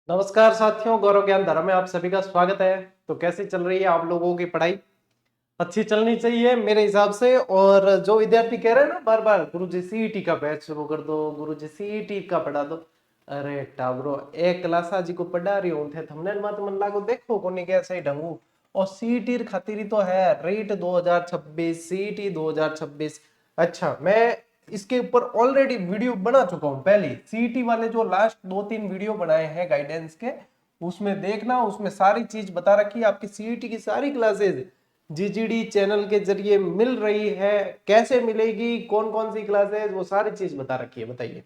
नमस्कार साथियों, गौरव ज्ञान धारा में आप सभी का स्वागत है। तो कैसी चल रही है आप लोगों की पढ़ाई? अच्छी चलनी चाहिए मेरे हिसाब से। और जो विद्यार्थी कह रहे हैं ना बार बार, गुरुजी सीईटी का बैच शुरू कर दो, गुरुजी सीईटी का पढ़ा दो। अरे टाबरो, एक क्लास जी को पढ़ा रही हूं थे थंबनेल मत मन लागो देखो कोनी कैसे ही ढंगू। और सीईटी खातिर ही तो है रेट 2026 सीईटी 2026। अच्छा, मैं इसके ऊपर ऑलरेडी वीडियो बना चुका हूं पहले। सीईटी वाले जो लास्ट 2-3 वीडियो बनाए हैं गाइडेंस के, उसमें देखना, उसमें सारी चीज बता रखी है। आपकी सीईटी की सारी क्लासेस जीजीडी चैनल के जरिए मिल रही है। कैसे मिलेगी, कौन कौन सी क्लासेस, वो सारी चीज बता रखी है। बताइए,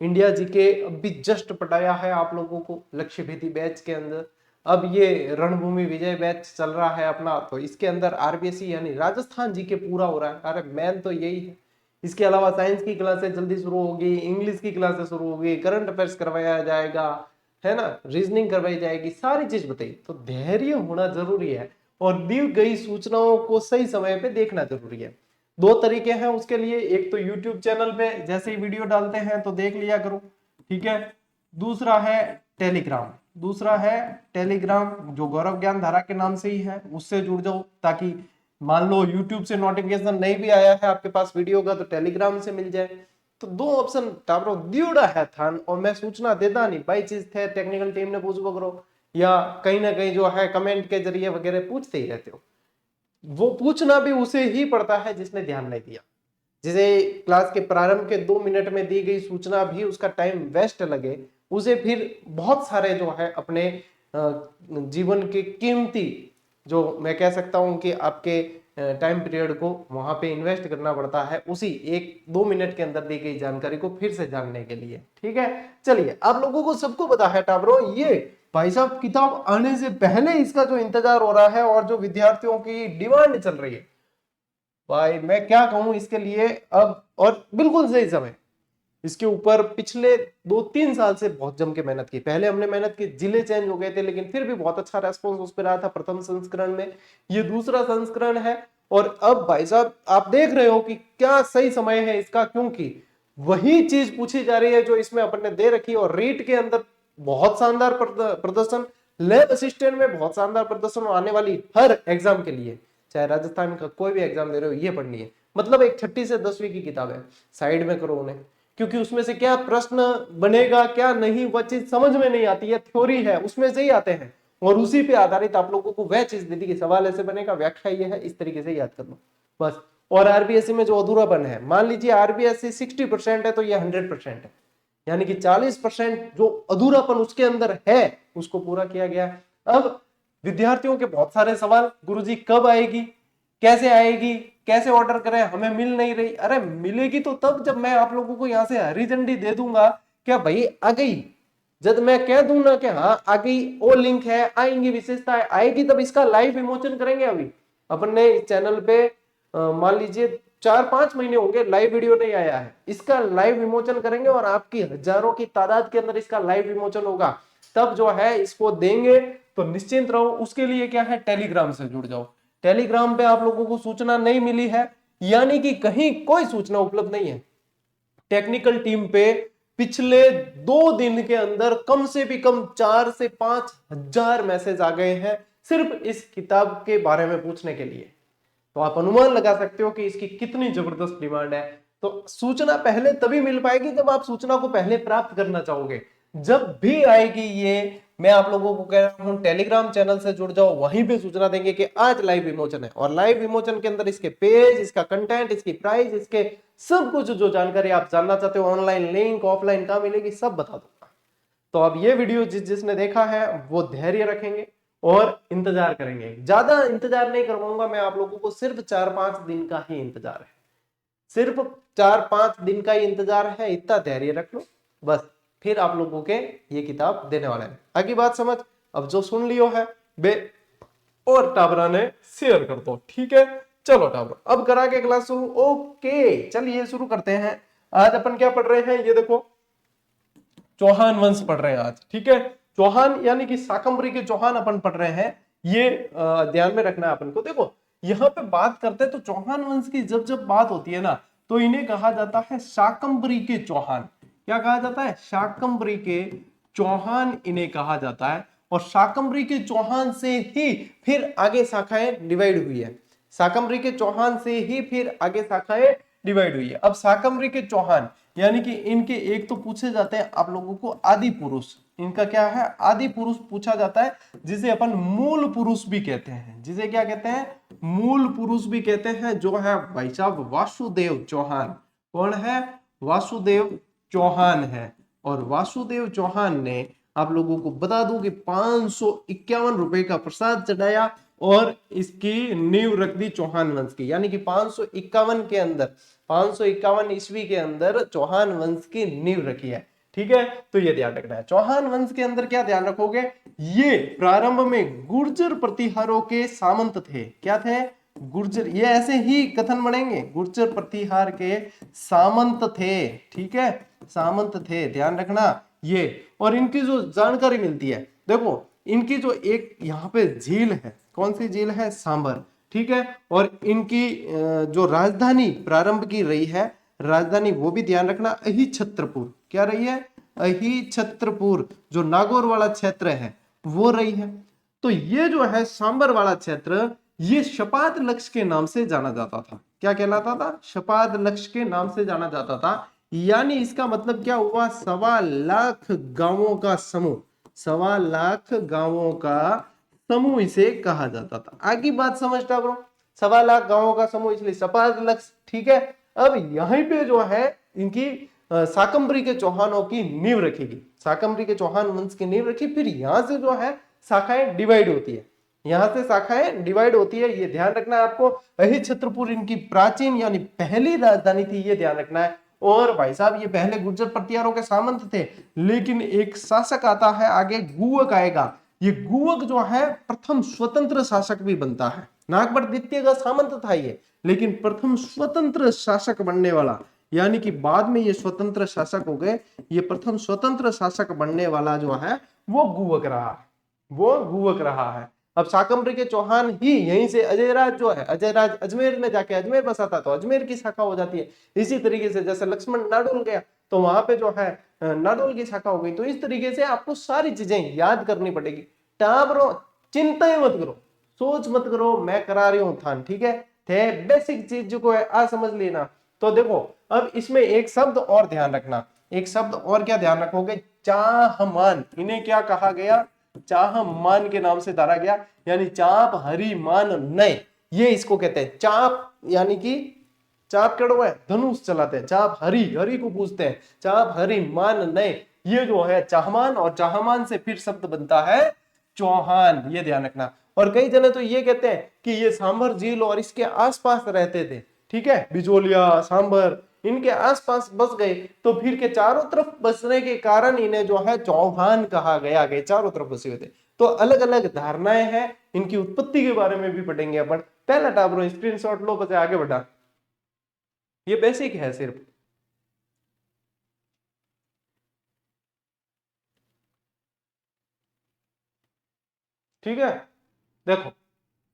इंडिया जीके अभी जस्ट पढ़ाया है आप लोगों को लक्ष्य भेदी बैच के अंदर। अब ये रणभूमि विजय बैच चल रहा है अपना, तो इसके अंदर आरबीएससी यानी राजस्थान जीके पूरा हो रहा है। अरे मेन तो यही है। इसके अलावा साइंस की क्लासेस जल्दी शुरू होगी, इंग्लिश की क्लासेस शुरू होगी, करंट अफेयर्स करवाया जाएगा, है ना, रीजनिंग करवाई जाएगी, सारी चीज बताइए। तो धैर्य होना जरूरी है और दी गई सूचनाओं को सही समय पे देखना जरूरी है। दो तरीके हैं उसके लिए, एक तो यूट्यूब चैनल पे जैसे ही वीडियो डालते हैं तो देख लिया करो, ठीक है। दूसरा है टेलीग्राम जो गौरव ज्ञान धारा के नाम से ही है, उससे जुड़ जाओ। ताकि मान लो यूट्यूब से नोटिफिकेशन नहीं भी आया है आपके पास वीडियो का, तो टेलीग्राम से मिल जाए। तो दो ऑप्शन टाबरो दियोड़ा है थान, और मैं सूचना देता नहीं बाई चीज थे टेक्निकल टीम ने पूछ करो, या कहीं ना कहीं जो है कमेंट के जरिए वगैरह पूछते ही रहते हो। वो पूछना भी उसे ही पड़ता है जिसने ध्यान नहीं दिया। जिसे क्लास के प्रारंभ के 2 मिनट में दी गई सूचना भी उसका टाइम वेस्ट लगे, उसे फिर बहुत सारे जो है अपने जीवन के कीमती, जो मैं कह सकता हूं कि आपके टाइम पीरियड को वहां पे इन्वेस्ट करना पड़ता है उसी 1-2 मिनट के अंदर दी गई जानकारी को फिर से जानने के लिए। ठीक है, चलिए, आप लोगों को सबको पता है टाबरो, ये भाई साहब किताब आने से पहले इसका जो इंतजार हो रहा है और जो विद्यार्थियों की डिमांड चल रही है, भाई मैं क्या कहूं इसके लिए अब। और बिल्कुल सही समय, इसके ऊपर पिछले 2-3 साल से बहुत जम के मेहनत की। पहले हमने मेहनत की, जिले चेंज हो गए थे, लेकिन फिर भी बहुत अच्छा रेस्पॉन्स उस पर रहा था प्रथम संस्करण में। ये दूसरा संस्करण है और अब भाई साहब आप देख रहे हो कि क्या सही समय है इसका, क्योंकि वही चीज पूछी जा रही है जो इसमें अपन ने दे रखी। और रीट के अंदर बहुत शानदार प्रदर्शन, लैब असिस्टेंट में बहुत शानदार प्रदर्शन आने वाली हर एग्जाम के लिए, चाहे राजस्थान का कोई भी एग्जाम दे रहे हो, ये पढ़नी है। मतलब एक 6ठी से 10वीं की किताब है, साइड में करो उन्हें, क्योंकि उसमें से क्या प्रश्न बनेगा क्या नहीं वह चीज समझ में नहीं आती है। थ्योरी है उसमें से ही आते हैं, और उसी पे आधारित आप लोगों को वह चीज दे दी कि सवाल ऐसे बनेगा, व्याख्या ये है, इस तरीके से याद कर लो बस। और आरबीएससी में जो अधूरापन है, मान लीजिए आरबीएससी 60% है तो ये 100% है, यानी कि 40% जो अधूरापन उसके अंदर है उसको पूरा किया गया। अब विद्यार्थियों के बहुत सारे सवाल, गुरुजी कब आएगी, कैसे आएगी, कैसे ऑर्डर करें, हमें मिल नहीं रही। अरे मिलेगी तो तब जब मैं आप लोगों को यहाँ से हरी झंडी दे दूंगा, क्या भाई आ गई, जब मैं कह दूं ना कि हाँ आ गई, वो लिंक है, आएंगी विशेषताएं आएगी, तब इसका लाइव विमोचन करेंगे। अभी अपन ने इस चैनल पे मान लीजिए 4-5 महीने होंगे लाइव वीडियो नहीं आया है, इसका लाइव विमोचन करेंगे और आपकी हजारों की तादाद के अंदर इसका लाइव विमोचन होगा। तब जो है इसको देंगे, तो निश्चिंत रहो। उसके लिए क्या है, टेलीग्राम से जुड़ जाओ। टेलीग्राम पे आप लोगों को सूचना नहीं मिली है, यानी कि कहीं कोई सूचना उपलब्ध नहीं है। टेक्निकल टीम पे पिछले 2 दिन के अंदर कम से भी कम 4 से 5 हजार मैसेज आ गए हैं सिर्फ इस किताब के बारे में पूछने के लिए। तो आप अनुमान लगा सकते हो कि इसकी कितनी जबरदस्त डिमांड है। तो सूचना पहले तभी मिल पाएगी जब आप सूचना को पहले प्राप्त करना चाहोगे। जब भी आएगी ये, मैं आप लोगों को कह रहा हूं टेलीग्राम चैनल से जुड़ जाओ, वहीं पे सूचना देंगे कि आज लाइव विमोचन है। और लाइव विमोचन के अंदर इसके पेज, इसका कंटेंट, इसकी प्राइस, इसके सब कुछ जो जानकारी आप जानना चाहते हो, ऑनलाइन लिंक, ऑफलाइन कहां मिलेगी, सब बता दूंगा। तो अब ये वीडियो जिसने देखा है वो धैर्य रखेंगे और इंतजार करेंगे। ज्यादा इंतजार नहीं करवाऊंगा मैं आप लोगों को, सिर्फ 4-5 दिन का ही इंतजार है, सिर्फ 4-5 दिन का ही इंतजार है, इतना धैर्य रख लो बस। फिर आप लोगों के ये किताब देने वाला है। आगे बात समझ, अब जो सुन लियो है बे और टाबरा ने शेयर कर दो, ठीक है। चलो टाबरा, अब करा के क्लास शुरू। ओके चलिए शुरू करते हैं। आज अपन क्या पढ़ रहे हैं, ये देखो, चौहान वंश पढ़ रहे हैं आज, ठीक है। चौहान यानी कि शाकंभरी के चौहान अपन पढ़ रहे हैं, ये ध्यान में रखना है अपन को। देखो यहाँ पे बात करते हैं तो चौहान वंश की जब जब बात होती है ना, तो इन्हें कहा जाता है शाकंभरी के चौहान। क्या कहा जाता है, शाकंभरी के चौहान इन्हें कहा जाता है। और शाकंभरी के चौहान से ही फिर आगे शाखाएं डिवाइड हुई है। शाकंभरी के चौहान से ही फिर आगे शाखाएं डिवाइड हुई है। अब शाकंभरी के चौहान यानी कि इनके एक तो पूछे जाते हैं आप लोगों को आदि पुरुष, इनका क्या है आदि पुरुष पूछा जाता है, जिसे अपन मूल पुरुष भी कहते हैं। जिसे क्या कहते हैं, मूल पुरुष भी कहते हैं, जो है भाई साहब वासुदेव चौहान। कौन है, वासुदेव चौहान है। और वासुदेव चौहान ने आप लोगों को बता दूं कि 551 रुपए का प्रसाद चढ़ाया और इसकी नींव रख दी चौहान वंश की। यानी कि 551 के अंदर, 551 ईस्वी के अंदर चौहान वंश की नींव रखी है। ठीक है, तो ये ध्यान रखना है। चौहान वंश के अंदर क्या ध्यान रखोगे, ये प्रारंभ में गुर्जर प्रतिहारों के सामंत थे। क्या थे, गुर्जर, ये ऐसे ही कथन बनेंगे, गुर्जर प्रतिहार के सामंत थे। ठीक है, सामंत थे, ध्यान रखना ये। और इनकी जो जानकारी मिलती है, देखो इनकी जो एक यहाँ पे झील है, कौन सी झील है, सांबर। ठीक है, और इनकी जो राजधानी प्रारंभ की रही है, राजधानी वो भी ध्यान रखना अहिछत्रपुर। क्या रही है, अहिछत्रपुर, जो नागौर वाला क्षेत्र है वो रही है। तो ये जो है सांबर वाला क्षेत्र, ये शपाद लक्ष्य के नाम से जाना जाता था। क्या कहलाता था, शपाद लक्ष्य के नाम से जाना जाता था। यानी इसका मतलब क्या हुआ, 1.25 लाख गांवों का समूह, 1.25 लाख गांवों का समूह इसे कहा जाता था। आगे बात समझता ब्रो, 1.25 लाख गांवों का समूह, इसलिए शपाद लक्ष्य। ठीक है, अब यहीं पे जो है इनकी शाकंभरी के चौहानों की नींव रखेगी, शाकंभरी के चौहान वंश की नींव रखी। फिर यहां से जो है शाखाएं डिवाइड होती है, यहां से शाखाएं डिवाइड होती है, ये ध्यान रखना है आपको। अहिछत्रपुर इनकी प्राचीन यानी पहली राजधानी थी, ये ध्यान रखना है। और भाई साहब ये पहले गुर्जर प्रतिहारों के सामंत थे, लेकिन एक शासक आता है आगे, गुवक आएगा। ये गुवक जो है प्रथम स्वतंत्र शासक भी बनता है। नागभट्ट द्वितीय का सामंत था ये, लेकिन प्रथम स्वतंत्र शासक बनने वाला, यानी कि बाद में ये स्वतंत्र शासक हो गए, ये प्रथम स्वतंत्र शासक बनने वाला जो है वो गुवक रहा है, वो गुवक रहा है। अब शाकंभरी के चौहान ही यहीं से अजयराज जो है, अजयराज अजमेर में जाके अजमेर बसाता तो अजमेर की शाखा हो जाती है। इसी तरीके से जैसे लक्ष्मण नाडोल गया तो वहां पे जो है नाडोल की शाखा हो गई। तो इस तरीके से आपको सारी चीजें याद करनी पड़ेगी। टाबरो चिंता ही मत करो, सोच मत करो, मैं करा रही हूं थान। ठीक है, थे बेसिक चीज जो को है आ समझ लेना। तो देखो अब इसमें एक शब्द और ध्यान रखना, एक शब्द और क्या ध्यान रखोगे, चाहमान। इन्हें क्या कहा गया, चाहमान के नाम से धारा गया, यानी चाप हरि मान नय, ये इसको कहते हैं। चाप यानी कि चाप कड़वा है, धनुष चलाते हैं, चाप हरि, हरि को पूछते हैं, चाप हरि मान नय, ये जो है चाहमान। और चाहमान से फिर शब्द बनता है चौहान, ये ध्यान रखना। और कई जने तो ये कहते हैं कि ये सांभर झील और इसके आसपास रहते थे। ठीक है, बिजोलिया सांभर इनके आसपास बस गए, तो फिर के चारों तरफ बसने के कारण इन्हें जो है चौहान कहा गया, गए चारों तरफ बसे हुए थे। तो अलग अलग धारणाएं हैं, इनकी उत्पत्ति के बारे में भी पढ़ेंगे अपन। पहला टाबरो स्क्रीनशॉट लो, बस आगे बढ़ा, ये बेसिक है सिर्फ। ठीक है, देखो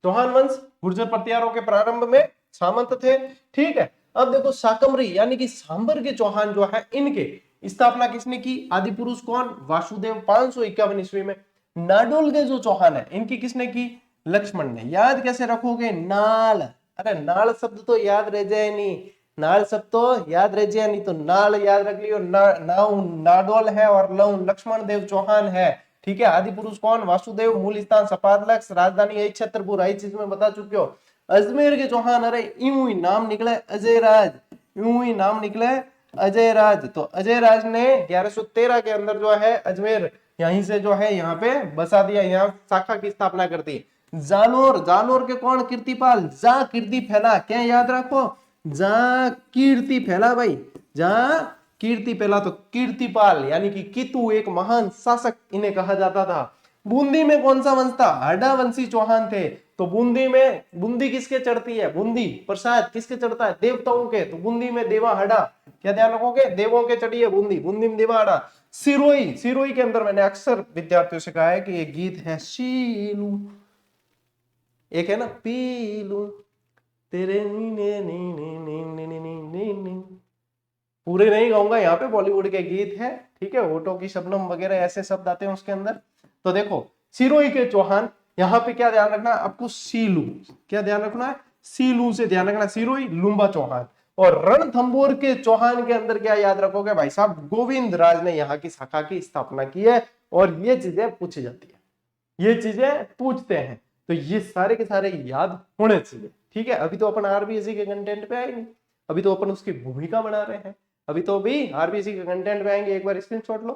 चौहान वंश गुर्जर प्रतिहारों के प्रारंभ में सामंत थे। ठीक है, अब देखो शाकंभरी यानी कि सांबर के चौहान जो है, इनके स्थापना किसने की, आदि पुरुष कौन, वासुदेव, 551 ईस्वी में। नाडोल के जो चौहान है इनकी किसने की, लक्ष्मण ने। याद कैसे रखोगे, नाल, अरे नाल शब्द तो याद रह जाए नहीं, नाल शब्द तो याद रह जाए नहीं, तो नाल याद रख लियो, नाउ नाडोल है और लऊ लक्ष्मण देव चौहान है। ठीक है, आदि पुरुष कौन, वासुदेव, मूल स्थान सपादलक्ष, राजधानी अहिछत्रपुर, आई चीज में बता चुके हो। अजमेर के चौहान, अरे यूं ही नाम निकले अजयराज, यूं ही नाम निकले अजयराज। तो अजयराज ने 1113 के अंदर जो है अजमेर यहीं से जो है यहाँ पे बसा दिया, यहाँ शाखा की स्थापना कर दी। जालोर, जालोर के कौन, कीर्तिपाल, जा कीर्ति फैला, क्या याद रखो, जा कीर्ति फैला भाई, जा कीर्ति पहला, तो कीर्तिपाल यानी कि कीतु एक महान शासक इन्हें कहा जाता था। बूंदी में कौन सा वंश था, हड्डा वंशी चौहान थे। तो बूंदी में, बूंदी किसके चढ़ती है, बूंदी प्रसाद किसके चढ़ता है, देवताओं के। तो बूंदी में देवा हड्डा, क्या ध्यान रखोगे, देवों के चढ़ी है बूंदी, बूंदी में देवा हड्डा। सिरोही, सिरोही के अंदर मैंने अक्सर विद्यार्थियों से कहा है कि ये गीत है शीलू, एक है ना पीलू तेरे नी ने नी नी नी नी नी नी नी, पूरे नहीं गाऊंगा, यहाँ पे बॉलीवुड के गीत है, ठीक है, होठों की शबनम वगैरह ऐसे शब्द आते हैं उसके अंदर। तो देखो सिरोही के चौहान, यहाँ पे क्या ध्यान रखना है आपको, सीलू, क्या ध्यान रखना है, सीलू से ध्यान रखना, सिरोही लुम्बा चौहान। और रणथंभौर के चौहान के अंदर क्या याद रखोगे भाई साहब, गोविंद राज ने यहाँ की शाखा की स्थापना की है। और ये चीजें पूछी जाती है, ये चीजें पूछते हैं, तो ये सारे के सारे याद होने चाहिए, ठीक है। अभी तो अपन आरबीएससी के कंटेंट पे आए नहीं, अभी तो अपन उसकी भूमिका बना रहे हैं, अभी तो अभी आरबीएससी के कंटेंट पे आएंगे, एक बार स्क्रीनशॉट लो,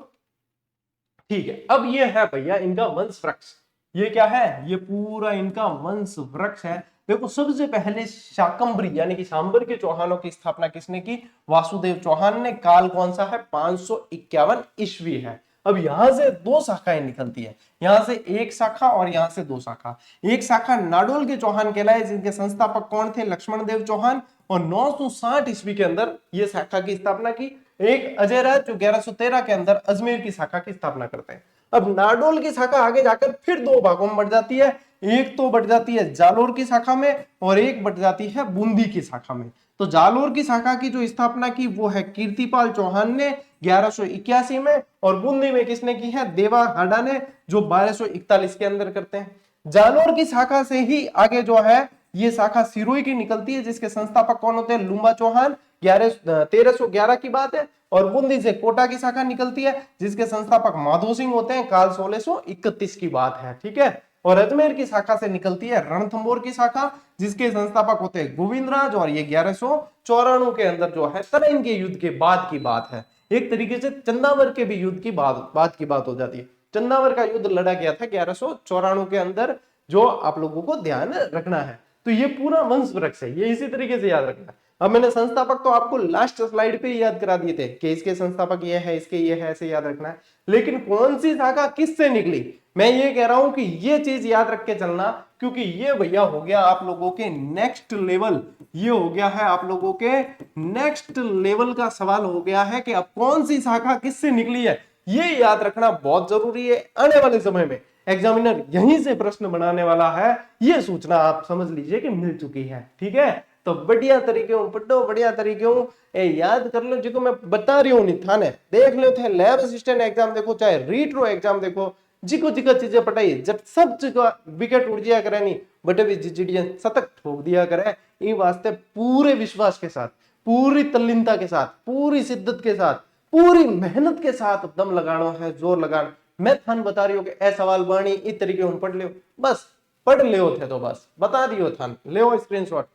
ठीक है। अब ये है भैया इनका वंश वृक्ष, ये क्या है, ये पूरा इनका वंश वृक्ष है। देखो सबसे पहले शाकंभरी यानी कि सांबर के चौहानों की स्थापना किसने की, वासुदेव चौहान ने। काल कौन सा है, 551 ईस्वी है। अब यहां से दो शाखाएं निकलती है, यहां से एक शाखा और यहां से दो शाखा। एक शाखा नाडोल के चौहान कहलाए, जिनके संस्थापक कौन थे, लक्ष्मण देव चौहान। और 960 ईस्वी के अंदर ये शाखा की स्थापना की। एक अजय राज जो 1113 के अंदर अजमेर की शाखा की स्थापना करते हैं। अब नाडोल की शाखा आगे जाकर फिर दो भागों में बढ़ जाती है, एक तो बढ़ जाती है जालोर की शाखा में और एक बढ़ जाती है बूंदी की शाखा में। तो जालोर की शाखा की जो स्थापना की वो है कीर्तिपाल चौहान ने 1181 में, और बूंदी में किसने की है, देवा हाडा ने, जो 1241 के अंदर करते हैं। जालोर की शाखा से ही आगे जो है ये शाखा सिरोही की निकलती है, जिसके संस्थापक कौन होते हैं, लुम्बा चौहान, 1311 की बात है। और बूंदी से कोटा की शाखा निकलती है, जिसके संस्थापक माधो सिंह होते हैं, काल 1631 की बात है, ठीक है। और अजमेर की शाखा से निकलती है रणथंभौर की शाखा, जिसके संस्थापक होते हैं गोविंदराज, और ये 1194 के अंदर जो है तराइन के युद्ध के बाद की बात है। एक तरीके से चंदावर के भी युद्ध की बात हो जाती है। चंदावर का युद्ध लड़ा गया था 1194 के अंदर, जो आप लोगों को ध्यान रखना है। तो ये पूरा वंश वृक्ष है, ये इसी तरीके से याद रखना है। अब मैंने संस्थापक तो आपको लास्ट स्लाइड पे याद करा दिए थे कि इसके संस्थापक ये है, इसके ये है, ऐसे याद रखना है। लेकिन कौन सी शाखा किससे निकली, मैं ये कह रहा हूं कि ये चीज याद रख के चलना, क्योंकि ये भैया हो गया आप लोगों के नेक्स्ट लेवल, ये हो गया है आप लोगों के नेक्स्ट लेवल का सवाल हो गया है कि अब कौन सी शाखा किससे निकली है, ये याद रखना बहुत जरूरी है। आने वाले समय में एग्जामिनर यहीं से प्रश्न बनाने वाला है, ये सूचना आप समझ लीजिए कि मिल चुकी है, ठीक है। तो बढ़िया तरीके हूँ पढ़ो, बढ़िया तरीके हूँ याद कर लो, जिको मैं बता रही हूँ थाने देख लो थे, लैब असिस्टेंट एग्जाम देखो, चाहे रीट्रो एग्जाम देखो, जिको जिको चीजें पढ़ाई जब सब जगह विकेट उड़ जाया करे नहीं, बटे भी जिजिडियन शतक ठोक दिया करे। इन वास्ते पूरे विश्वास के साथ, पूरी तल्लीनता के साथ, पूरी शिद्दत के साथ, पूरी मेहनत के साथ दम लगाना है, जोर लगाना। मैं थान बता रही हूँ कि ए सवाल बाणी इस तरीके हम पढ़ लियो, बस पढ़ लियो थे तो बस बता दियो थान, ले स्क्रीनशॉट।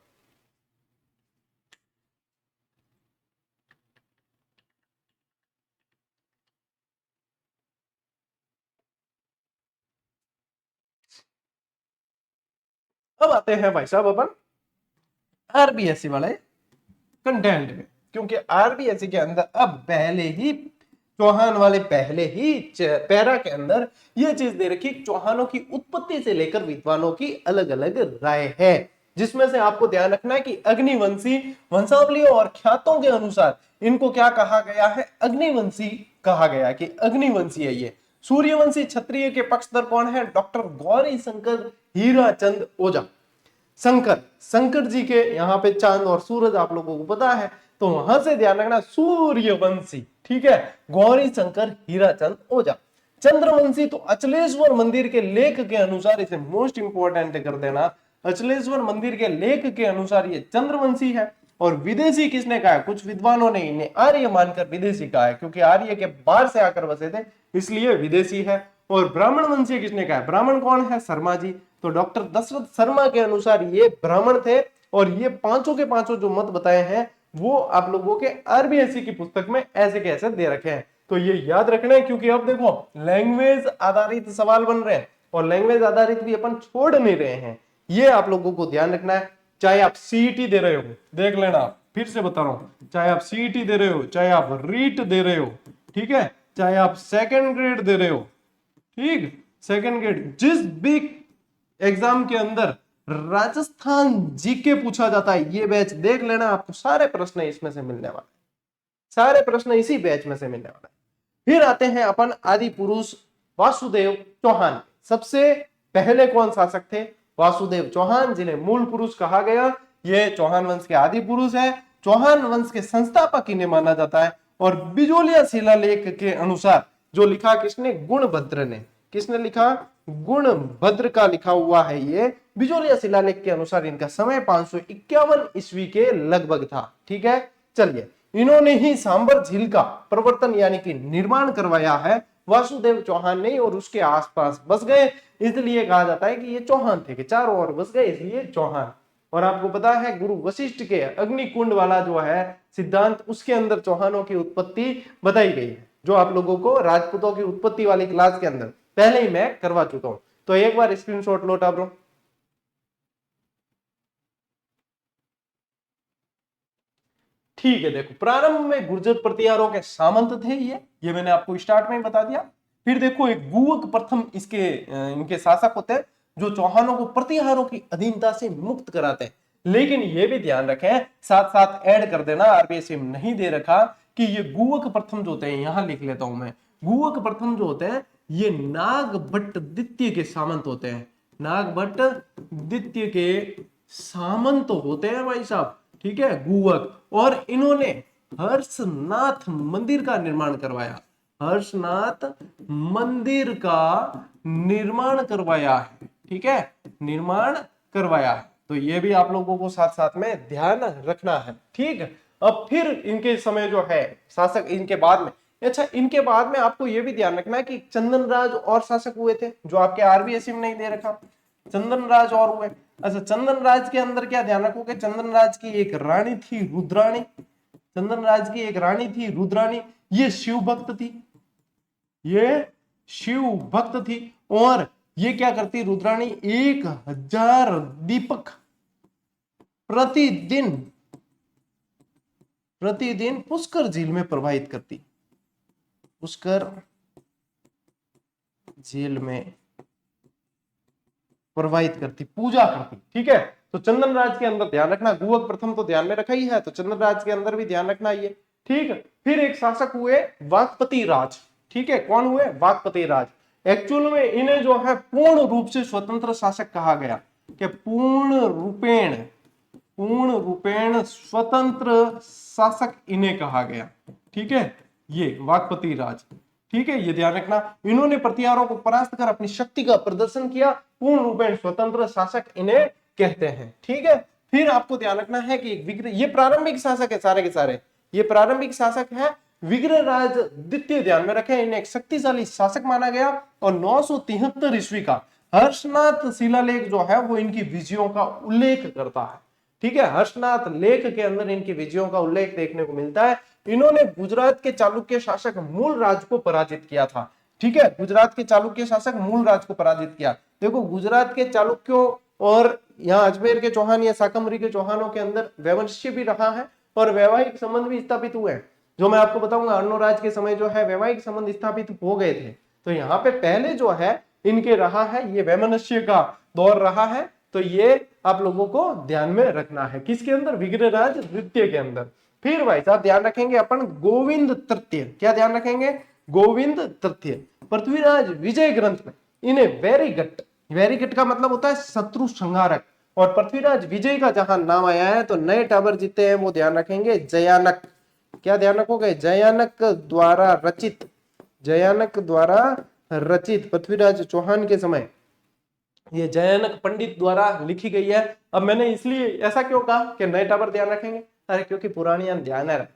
अब आते हैं भाई साहब अपन आरबीएससी वाले कंटेंट में, क्योंकि आरबीएससी के अंदर अब पहले ही चौहान वाले पहले ही पैरा के अंदर यह चीज दे रखी, चौहानों की उत्पत्ति से लेकर विद्वानों की अलग अलग राय है, जिसमें से आपको ध्यान रखना है कि अग्निवंशी वंशावलियों और ख्यातों के अनुसार इनको क्या कहा गया है, अग्निवंशी कहा गया कि अग्निवंशी है ये। सूर्यवंशी क्षत्रिय के पक्षधर कौन है, डॉक्टर गौरी शंकर हीराचंद ओझा। शंकर, शंकर जी के यहाँ पे चांद और सूरज आप लोगों को पता है, तो वहां से ध्यान रखना सूर्यवंशी, ठीक है। गौरी शंकर हीराचंद ओझा। चंद्रवंशी तो अचलेश्वर मंदिर के लेख के अनुसार, इसे मोस्ट इंपोर्टेंट कर देना, अचलेश्वर मंदिर के लेख के अनुसार ये चंद्रवंशी है। और विदेशी किसने कहा है, कुछ विद्वानों ने इन्हें आर्य मानकर विदेशी कहा है, क्योंकि आर्य के बाहर से आकर बसे थे इसलिए विदेशी है। और ब्राह्मण वंशी किसने कहा है, ब्राह्मण कौन है, शर्मा जी। तो डॉक्टर दशरथ शर्मा के अनुसार ये ब्राह्मण थे। और ये पांचों के पांचों जो मत बताए हैं वो आप लोगों के आरबीएससी की पुस्तक में ऐसे के ऐसे दे रखे हैं, तो ये याद रखना है। क्योंकि अब देखो लैंग्वेज आधारित सवाल बन रहे हैं, और लैंग्वेज आधारित भी अपन छोड़ नहीं रहे हैं, ये आप लोगों को ध्यान रखना है। चाहे आप सीईटी दे रहे हो, देख लेना, फिर से बता रहा हूं, चाहे आप सीईटी दे रहे हो, चाहे आप रीट दे रहे हो, ठीक है, चाहे आप सेकंड ग्रेड दे रहे हो, ठीक, सेकंड ग्रेड, जिस भी एग्जाम के अंदर राजस्थान जीके पूछा जाता है, ये बैच देख लेना, आपको सारे प्रश्न इसमें से मिलने वाले, सारे प्रश्न इसी बैच में से मिलने वाले। फिर आते हैं अपन आदि पुरुष वासुदेव चौहान। सबसे पहले कौन शासक थे, वासुदेव चौहान, जिन्हें मूल पुरुष कहा गया। ये चौहान वंश के आदि पुरुष है। चौहान वंश के संस्थापक इन्हें माना जाता है। और बिजोलिया शिलालेख के अनुसार जो लिखा किसने, गुणभद्र ने, किसने लिखा, गुणभद्र का लिखा हुआ है ये बिजोलिया शिलालेख के अनुसार इनका समय 551 ईस्वी के लगभग था। ठीक है, चलिए, इन्होंने ही सांबर झील का प्रवर्तन यानी कि निर्माण करवाया है वासुदेव चौहान ने, और उसके आसपास बस गए, इसलिए कहा जाता है कि ये चौहान थे, कि चारों ओर बस गए इसलिए चौहान। और आपको पता है गुरु वशिष्ठ के अग्निकुंड वाला जो है सिद्धांत, उसके अंदर चौहानों की उत्पत्ति बताई गई है, जो आप लोगों को राजपूतों की उत्पत्ति वाली क्लास के अंदर पहले ही मैं करवा चुका हूं। तो एक बार स्क्रीनशॉट लो टाब्रो। ठीक है, देखो प्रारंभ में गुर्जर प्रतिहारों के सामंत थे ये मैंने आपको स्टार्ट में ही बता दिया। फिर देखो एक गुवक प्रथम इसके इनके शासक होते हैं, जो चौहानों को प्रतिहारों की अधीनता से मुक्त कराते हैं। लेकिन ये भी ध्यान रखें, साथ साथ ऐड कर देना, आरबीएससी में नहीं दे रखा, कि ये गुवक प्रथम जो होते हैं, यहां लिख लेता हूं मैं, गुवक प्रथम जो होते हैं ये नागभट्ट द्वितीय के सामंत होते हैं, नागभट्ट द्वितीय के सामंत होते हैं भाई साहब। ठीक है, गुवक। और इन्होंने हर्षनाथ मंदिर का निर्माण करवाया, हर्षनाथ मंदिर का निर्माण करवाया है। ठीक है, निर्माण करवाया है। तो ये भी आप लोगों को साथ साथ में ध्यान रखना है। ठीक है, अब फिर इनके समय जो है शासक इनके बाद में, अच्छा इनके बाद में आपको ये भी ध्यान रखना है कि चंदनराज और शासक हुए थे, जो आपके आरबीएससी में नहीं दे रखा, चंदनराज और हुए। अच्छा, चंदनराज के अंदर क्या ध्यान रखोगे, चंदनराज की एक रानी थी रुद्राणी, चंदनराज की एक रानी थी रुद्राणी, ये शिव भक्त थी, ये शिव भक्त थी। और ये क्या करती रुद्राणी, 1000 दीपक प्रतिदिन पुष्कर झील में प्रवाहित करती, पुष्कर झील में प्रवाहित करती, पूजा करती। ठीक है, तो चंदनराज के अंदर ध्यान रखना, गुवक प्रथम तो ध्यान में रखा ही है, तो चंदनराज के अंदर भी ध्यान रखना ये। ठीक है, फिर एक शासक हुए वाकपति राज। ठीक है, कौन हुए, वाकपति राज। एक्चुअल में इन्हें जो है पूर्ण रूप से स्वतंत्र शासक कहा गया, कि पूर्ण रूपेण स्वतंत्र शासक इन्हें कहा गया। ठीक है, ये वाकपति राज। ठीक है, ये ध्यान रखना, इन्होंने प्रतिहारों को परास्त कर अपनी शक्ति का प्रदर्शन किया, पूर्ण रूपेण स्वतंत्र शासक इन्हें कहते हैं। ठीक है, फिर आपको ध्यान रखना है कि विग्रह, ये प्रारंभिक शासक है सारे के सारे, ये प्रारंभिक शासक है। विग्रहराज द्वितीय ध्यान में रखें, इन्हें एक शक्तिशाली शासक माना गया। और 973 ईस्वी का हर्षनाथ शिलालेख जो है वो इनकी विजयों का उल्लेख करता है। ठीक है, हर्षनाथ लेख के अंदर इनकी विजयों का उल्लेख देखने को मिलता है। इन्होंने गुजरात के चालुक्य शासक मूलराज को पराजित किया था। ठीक है, गुजरात के चालुक्य शासक मूलराज को पराजित किया। देखो गुजरात के चालुक्यों और यहाँ अजमेर के चौहान या शाकंभरी के चौहानों के अंदर वैवंश्य भी रहा है और वैवाहिक संबंध भी स्थापित हुए हैं, जो मैं आपको बताऊंगा। अर्णोराज के समय जो है वैवाहिक संबंध स्थापित हो गए थे। तो यहाँ पे पहले जो है इनके रहा है, ये वैमनस्य का दौर रहा है। तो ये आप लोगों को ध्यान में रखना है, किसके अंदर, विग्रहराज द्वितीय के अंदर। फिर भाई साहब ध्यान रखेंगे अपन गोविंद तृतीय, क्या ध्यान रखेंगे, गोविंद तृतीय। पृथ्वीराज विजय ग्रंथ में इन्हें वेरीगट का मतलब होता है शत्रु संहारक। और पृथ्वीराज विजय का जहां नाम आया है तो नए टावर जीते हैं वो ध्यान रखेंगे जयानक, क्या ध्यान रखोगे, जयानक द्वारा रचित पृथ्वीराज चौहान के समय ये जयानक पंडित द्वारा लिखी गई है। अब मैंने इसलिए ऐसा क्यों कहा कि नए टावर ध्यान रखेंगे, अरे क्योंकि पुरानियां ध्यान है,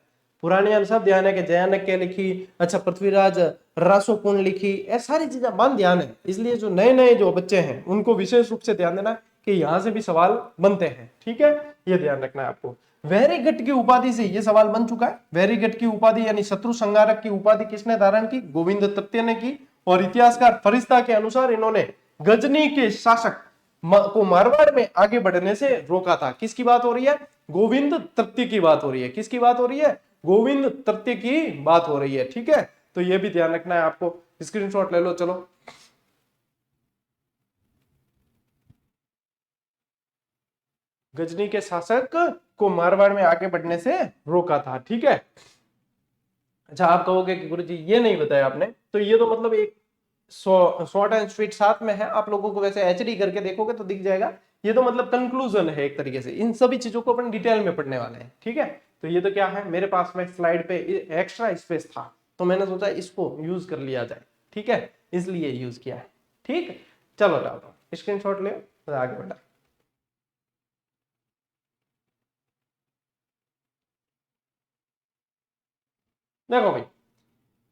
पुरानियां सब ध्यान है कि जयानक के लिखी, अच्छा पृथ्वीराज रासोपूर्ण लिखी, ऐसी सारी चीजें बंद ध्यान है। इसलिए जो नए जो बच्चे हैं उनको विशेष रूप से ध्यान देना कि यहाँ से भी सवाल बनते हैं। ठीक है, ये ध्यान रखना है आपको। वेरीगट की उपाधि से ये सवाल बन चुका है। वेरीगट की उपाधि यानी शत्रु संहारक की उपाधि किसने धारण की, गोविंद तृतीय ने की। और इतिहासकार फरिश्ता के अनुसार इन्होंने गजनी के शासक को मारवाड़ में आगे बढ़ने से रोका था। किसकी बात हो रही है, गोविंद तृतीय की बात हो रही है। किसकी बात हो रही है, गोविंद तृतीय की बात हो रही है। ठीक है, तो ये भी ध्यान रखना है आपको, स्क्रीनशॉट ले लो। चलो गजनी के शासक को मारवाड़ में आगे बढ़ने से रोका था। ठीक है, अच्छा आप कहोगे कि गुरुजी ये नहीं बताया आपने, तो ये तो मतलब एक शॉर्ट एंड स्वीट साथ में है। आप लोगों को वैसे एचडी करके देखोगे तो दिख जाएगा। ये तो मतलब कंक्लूजन है एक तरीके से, इन सभी चीजों को अपन डिटेल में पढ़ने वाले हैं। ठीक है, तो ये तो क्या है, मेरे पास में स्लाइड पे एक्स्ट्रा स्पेस था तो मैंने सोचा इसको यूज कर लिया जाए, ठीक है, इसलिए यूज किया है। ठीक, चलो डालो स्क्रीनशॉट ले, आगे बढ़ा। देखो भाई,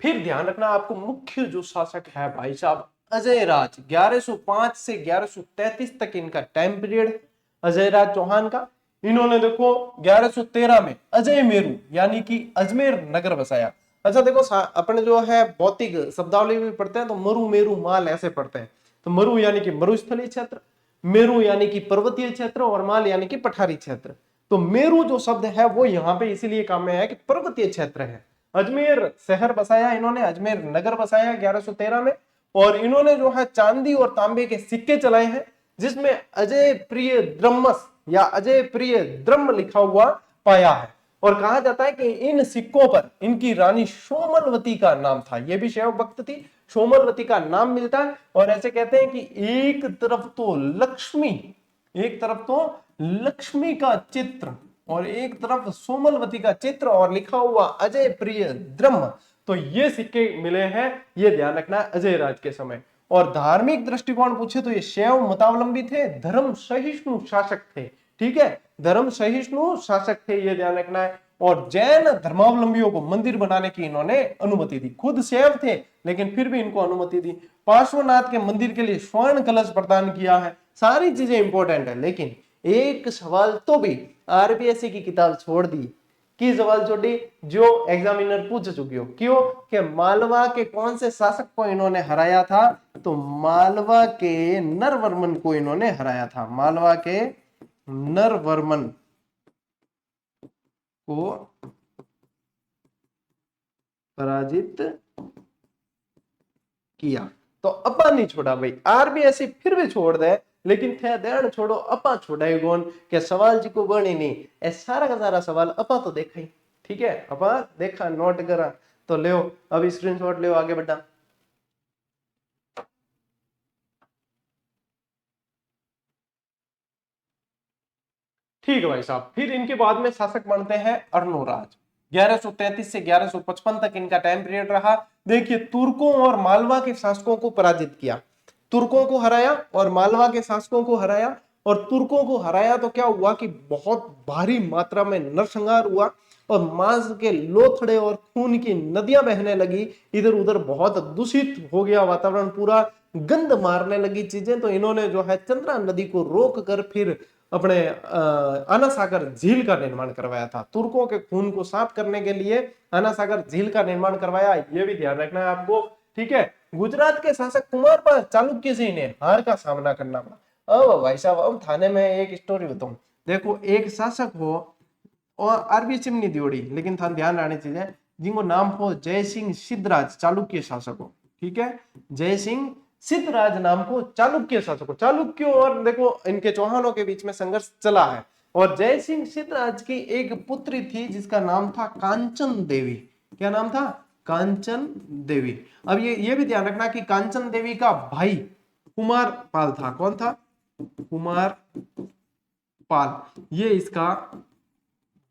फिर ध्यान रखना आपको मुख्य जो शासक है भाई साहब अजय राज, 1105 से 1133 तक इनका टाइम पीरियड अजय राज चौहान का। इन्होंने देखो 1113 में अजय मेरू यानी कि अजमेर नगर बसाया। अच्छा देखो अपने जो है भौतिक शब्दावली भी पढ़ते हैं तो मरु मेरू माल ऐसे पढ़ते हैं। तो मरु यानी कि मरुस्थलीय क्षेत्र, मेरू यानी कि पर्वतीय क्षेत्र और माल यानी कि पठारी क्षेत्र। तो मेरू जो शब्द है वो यहाँ पे इसीलिए काम में है कि पर्वतीय क्षेत्र है। अजमेर शहर बसाया इन्होंने, अजमेर नगर बसाया 1113 में। और इन्होंने जो है चांदी और तांबे के सिक्के चलाए हैं जिसमें अजय प्रिय द्रमस या अजय प्रिय द्रम लिखा हुआ पाया है। और कहा जाता है कि इन सिक्कों पर इनकी रानी सोमलवती का नाम था, यह भी शैव भक्त थी, सोमलवती का नाम मिलता है। और ऐसे कहते हैं कि एक तरफ तो लक्ष्मी, एक तरफ तो लक्ष्मी का चित्र और एक तरफ सोमलवती का चित्र और लिखा हुआ अजय प्रिय द्रम। तो ये सिक्के मिले हैं, ये ध्यान रखना अजय राज के समय। और धार्मिक दृष्टिकोण पूछे तो ये शैव मतावलंबी थे, धर्म सहिष्णु शासक थे, ठीक है, धर्म सहिष्णु शासक थे, ये ध्यान रखना है। और जैन धर्मावलंबियों को मंदिर बनाने की इन्होंने अनुमति दी, खुद शैव थे लेकिन फिर भी इनको अनुमति दी। पार्श्वनाथ के मंदिर के लिए स्वर्ण कलश प्रदान किया है। सारी चीजें इंपॉर्टेंट है, लेकिन एक सवाल तो भी आरपीएससी की किताब छोड़ दी, की सवाल छोड़ी जो एग्जामिनर पूछ चुकी हो, क्यों कि मालवा के कौन से शासक को इन्होंने हराया था, तो मालवा के नरवर्मन को इन्होंने हराया था, मालवा के नरवर्मन को पराजित किया। तो अपा नहीं छोड़ा भाई, आरबीएससी फिर भी छोड़ दे लेकिन थे ध्यान छोड़ो अपा छोड़ाए कौन, क्या सवाल जी को बनी नहीं, ए सारा का सारा सवाल अपा तो देखा ही, ठीक है, अपा देखा नोट करा। तो ले अब स्क्रीनशॉट ले, आगे बढ़ा। ठीक है भाई साहब, फिर इनके बाद में शासक बनते हैं अर्णोराज, 1133 से 1155 तक इनका टाइम पीरियड रहा। देखिए तुर्कों और मालवा के शासकों को पराजित किया, तुर्कों को हराया और मालवा के शासकों को हराया। और तुर्कों को हराया तो क्या हुआ कि बहुत भारी मात्रा में नरसंहार हुआ और मांस के लोथड़े और खून की नदियां बहने लगी, इधर उधर बहुत दूषित हो गया वातावरण, पूरा गंध मारने लगी चीजें। तो इन्होंने जो है चंद्रा नदी को रोक कर फिर अपने आना सागर झील का निर्माण करवाया था, तुर्कों के खून को साफ करने के लिए आना सागर झील का निर्माण करवाया, ये भी ध्यान रखना है आपको, ठीक है। गुजरात के शासक कुमारपाल चालुक्य से इन्हें हार का सामना करना पड़ा। अब भाई साहब अब थाने में एक स्टोरी बताऊं, देखो एक शासक हो और आरबी चिमनी दियोड़ी, लेकिन था ध्यान रखनी चीजें जिनको नाम हो जय सिंह सिद्धराज चालुक्य शासक हो, ठीक है, जय सिंह सिद्धराज नाम को चालुक्य शासक हो। चालुक्यों और देखो इनके चौहानों के बीच में संघर्ष चला है। और जय सिंह सिद्धराज की एक पुत्री थी जिसका नाम था कांचन देवी, क्या नाम था, कांचन देवी। अब ये भी ध्यान रखना कि कांचन देवी का भाई कुमार पाल था, कौन था, कुमार पाल, ये इसका